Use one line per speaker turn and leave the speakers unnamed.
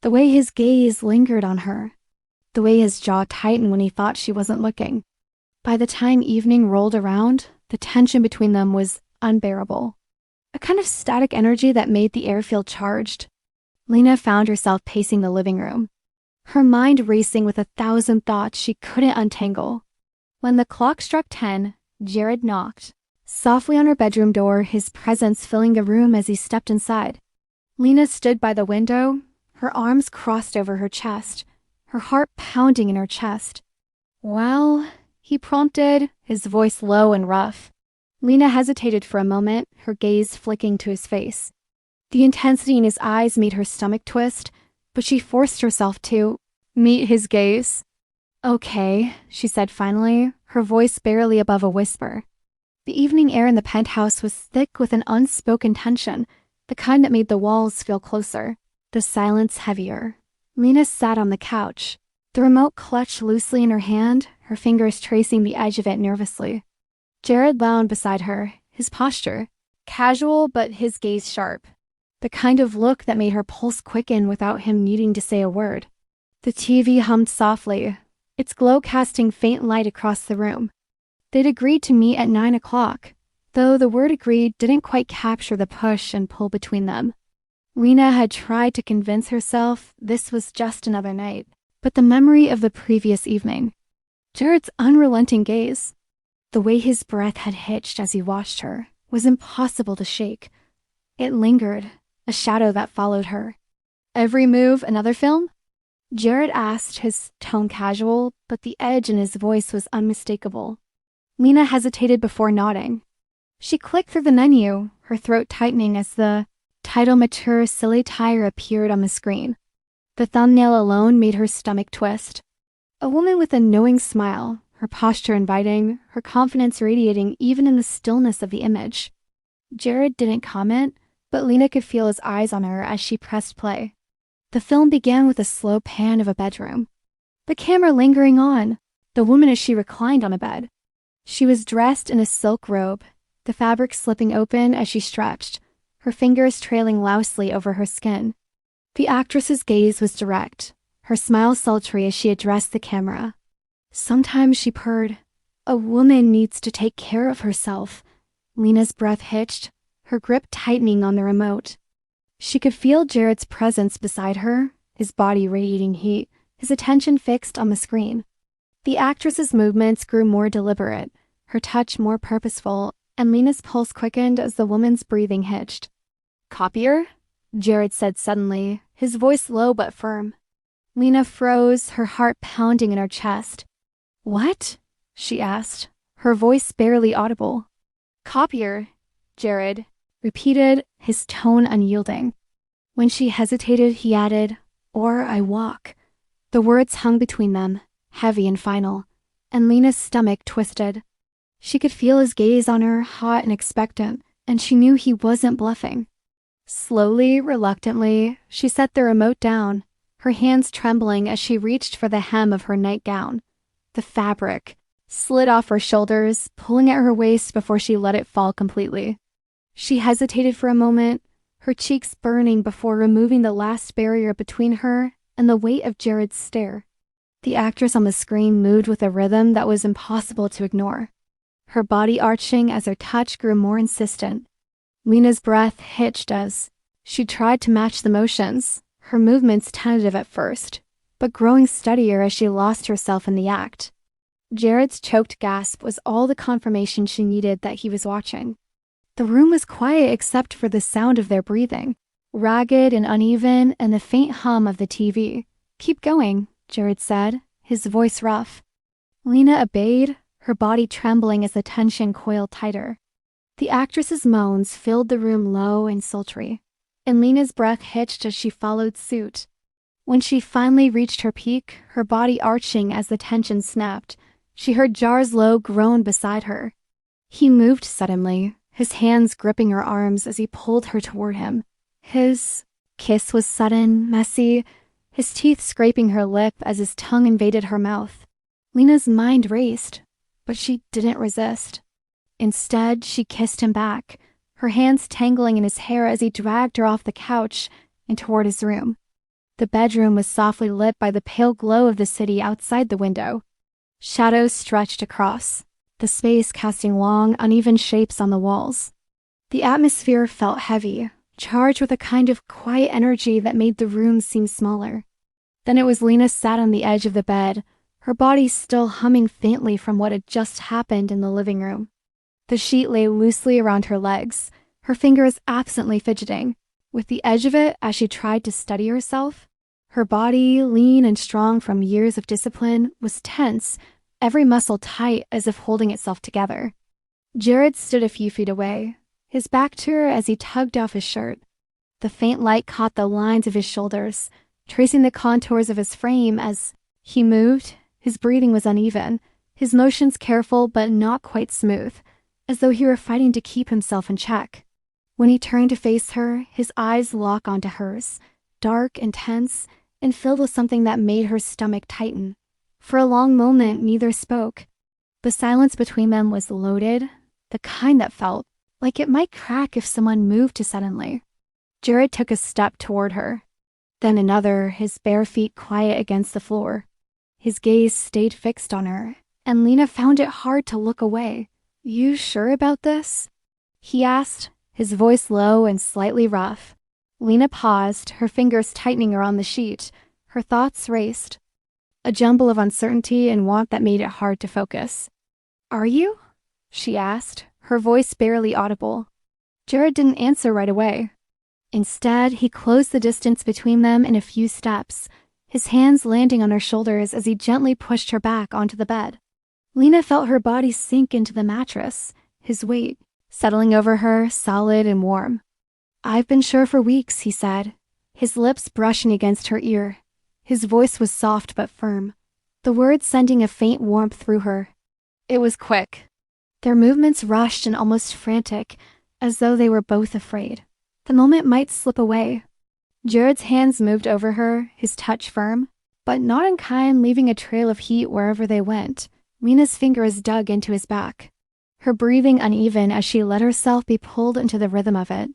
The way his gaze lingered on her. The way his jaw tightened when he thought she wasn't looking. By the time evening rolled around, the tension between them was unbearable. A kind of static energy that made the air feel charged. Lena found herself pacing the living room, her mind racing with 1,000 thoughts she couldn't untangle. When the clock struck 10, Jared knocked, softly on her bedroom door, his presence filling the room as he stepped inside. Lena stood by the window, her arms crossed over her chest, her heart pounding in her chest. "Well," he prompted, his voice low and rough. Lena hesitated for a moment, her gaze flicking to his face. The intensity in his eyes made her stomach twist, but she forced herself to meet his gaze. "Okay," she said finally, her voice barely above a whisper. The evening air in the penthouse was thick with an unspoken tension, the kind that made the walls feel closer, the silence heavier. Lena sat on the couch, the remote clutched loosely in her hand, her fingers tracing the edge of it nervously. Jared lounged beside her, his posture casual but his gaze sharp, the kind of look that made her pulse quicken without him needing to say a word. The TV hummed softly, its glow casting faint light across the room. They'd agreed to meet at 9 o'clock, though the word agreed didn't quite capture the push and pull between them. Lena had tried to convince herself this was just another night, but the memory of the previous evening, Jared's unrelenting gaze, the way his breath had hitched as he watched her, was impossible to shake. It lingered, a shadow that followed her. "Every move another film?" Jared asked, his tone casual, but the edge in his voice was unmistakable. Lena hesitated before nodding. She clicked through the menu, her throat tightening as the title mature silly tire appeared on the screen. The thumbnail alone made her stomach twist. A woman with a knowing smile, her posture inviting, her confidence radiating even in the stillness of the image. Jared didn't comment, but Lena could feel his eyes on her as she pressed play. The film began with a slow pan of a bedroom, the camera lingering on, the woman as she reclined on a bed. She was dressed in a silk robe, the fabric slipping open as she stretched, her fingers trailing loosely over her skin. The actress's gaze was direct, her smile sultry as she addressed the camera. Sometimes she purred, "A woman needs to take care of herself." Lena's breath hitched, her grip tightening on the remote. She could feel Jared's presence beside her, his body radiating heat, his attention fixed on the screen. The actress's movements grew more deliberate, her touch more purposeful, and Lena's pulse quickened as the woman's breathing hitched. "Copier?" Jared said suddenly, his voice low but firm. Lena froze, her heart pounding in her chest. "What?" she asked, her voice barely audible. "Copier," Jared repeated, his tone unyielding. When she hesitated, he added, "Or I walk." The words hung between them, heavy and final, and Lena's stomach twisted. She could feel his gaze on her, hot and expectant, and she knew he wasn't bluffing. Slowly, reluctantly, she set the remote down, her hands trembling as she reached for the hem of her nightgown. The fabric slid off her shoulders, pulling at her waist before she let it fall completely. She hesitated for a moment, her cheeks burning before removing the last barrier between her and the weight of Jared's stare. The actress on the screen moved with a rhythm that was impossible to ignore, her body arching as her touch grew more insistent. Lena's breath hitched as she tried to match the motions, her movements tentative at first, but growing steadier as she lost herself in the act. Jared's choked gasp was all the confirmation she needed that he was watching. The room was quiet except for the sound of their breathing, ragged and uneven, and the faint hum of the TV. "Keep going," Jared said, his voice rough. Lena obeyed, her body trembling as the tension coiled tighter. The actress's moans filled the room low and sultry, and Lena's breath hitched as she followed suit. When she finally reached her peak, her body arching as the tension snapped, she heard Jarslow groan beside her. He moved suddenly, his hands gripping her arms as he pulled her toward him. His kiss was sudden, messy, his teeth scraping her lip as his tongue invaded her mouth. Lena's mind raced, but she didn't resist. Instead, she kissed him back, her hands tangling in his hair as he dragged her off the couch and toward his room. The bedroom was softly lit by the pale glow of the city outside the window. Shadows stretched across, the space casting long, uneven shapes on the walls. The atmosphere felt heavy, charged with a kind of quiet energy that made the room seem smaller. Then it was Lena sat on the edge of the bed, her body still humming faintly from what had just happened in the living room. The sheet lay loosely around her legs, her fingers absently fidgeting, with the edge of it as she tried to steady herself. Her body, lean and strong from years of discipline, was tense, every muscle tight as if holding itself together. Jared stood a few feet away, his back to her as he tugged off his shirt. The faint light caught the lines of his shoulders, tracing the contours of his frame as he moved. His breathing was uneven, his motions careful but not quite smooth, as though he were fighting to keep himself in check. When he turned to face her, his eyes locked onto hers, dark, intense, and filled with something that made her stomach tighten. For a long moment, neither spoke. The silence between them was loaded, the kind that felt like it might crack if someone moved too suddenly. Jared took a step toward her, then another, his bare feet quiet against the floor. His gaze stayed fixed on her, and Lena found it hard to look away. "You sure about this?" he asked, his voice low and slightly rough. Lena paused, her fingers tightening around the sheet. Her thoughts raced, a jumble of uncertainty and want that made it hard to focus. "Are you?" she asked, her voice barely audible. Jared didn't answer right away. Instead, he closed the distance between them in a few steps, his hands landing on her shoulders as he gently pushed her back onto the bed. Lena felt her body sink into the mattress, his weight settling over her, solid and warm. "I've been sure for weeks," he said, his lips brushing against her ear. His voice was soft but firm, the words sending a faint warmth through her. It was quick. Their movements rushed and almost frantic, as though they were both afraid the moment might slip away. Jared's hands moved over her, his touch firm, but not unkind, leaving a trail of heat wherever they went. Lena's fingers dug into his back, her breathing uneven as she let herself be pulled into the rhythm of it.